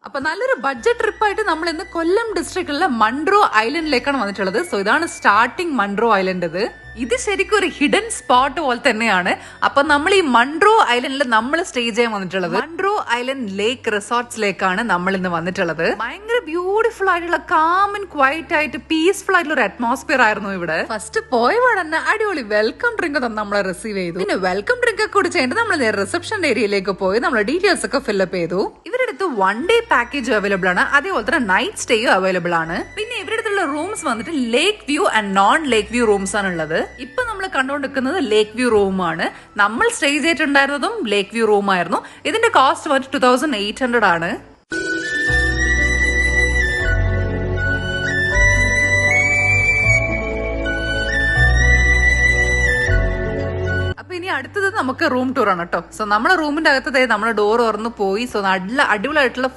അപ്പൊ നല്ലൊരു ബഡ്ജറ്റ് ട്രിപ്പായിട്ട് നമ്മൾ ഇന്ന് കൊല്ലം ഡിസ്ട്രിക്റ്റിലെ മൺട്രോ ഐലൻഡിലേക്കാണ് വന്നിട്ടുള്ളത്. സോ ഇതാണ് സ്റ്റാർട്ടിംഗ് മൺട്രോ ഐലൻഡ്. ഇത് ശരിക്കും ഒരു ഹിഡൻ സ്പോട്ട് പോലെ തന്നെയാണ്. അപ്പൊ നമ്മൾ ഈ മൺട്രോ ഐലൻഡിൽ നമ്മൾ സ്റ്റേ ചെയ്യാൻ വന്നിട്ടുള്ളത് മൺട്രോ ഐലൻഡ് ലേക്ക് റിസോർട്ട്സിലേക്കാണ് നമ്മൾ ഇന്ന് വന്നിട്ടുള്ളത്. ഭയങ്കര ബ്യൂട്ടിഫുൾ ആയിട്ടുള്ള കാം ആൻഡ് ക്വൈറ്റ് ആയിട്ട് പീസ്ഫുൾ ആയിട്ടുള്ള ഒരു അറ്റ്മോസ്ഫിയർ ആയിരുന്നു ഇവിടെ. ഫസ്റ്റ് പോയപാട് തന്നെ അടിപൊളി വെൽക്കം ഡ്രിങ്ക് തന്നെ നമ്മളെ റിസീവ് ചെയ്തു. പിന്നെ വെൽക്കം ഡ്രിങ്ക് ഒക്കെ കുടിച്ചിട്ട് നമ്മൾ റിസപ്ഷൻ ഏരിയയിലേക്ക് പോയി നമ്മൾ ഡീറ്റെയിൽസ് ഒക്കെ ഫില്ലപ്പ് ചെയ്തു. ഇവരുടെ അടുത്ത് 1 ഡേ പാക്കേജ് അവൈലബിൾ ആണ്, അതേപോലെ തന്നെ നൈറ്റ് സ്റ്റേയും അവൈലബിൾ ആണ്. പിന്നെ ഇവരുടെ അടുത്തുള്ള റൂംസ് വന്നിട്ട് ലേക്ക് view and non lake view rooms ആണുള്ളത്. ഇപ്പൊ നമ്മൾ കണ്ടുകൊണ്ടിരിക്കുന്നത് ലേക്ക് വ്യൂ റൂമാണ്. നമ്മൾ സ്റ്റേ ചെയ്തിട്ടുണ്ടായിരുന്നതും ലേക്ക് വ്യൂ റൂം ആയിരുന്നു. ഇതിന്റെ കോസ്റ്റ് വന്നിട്ട് 2800 ആണ്. ഇനി അടുത്തത് നമുക്ക് റൂം ടൂർ ആണ് കേട്ടോ. സോ നമ്മുടെ റൂമിന്റെ അകത്ത് നമ്മൾ ഡോർ തുറന്ന് പോയി. സോ നല്ല അടിപൊളിയായിട്ടുള്ള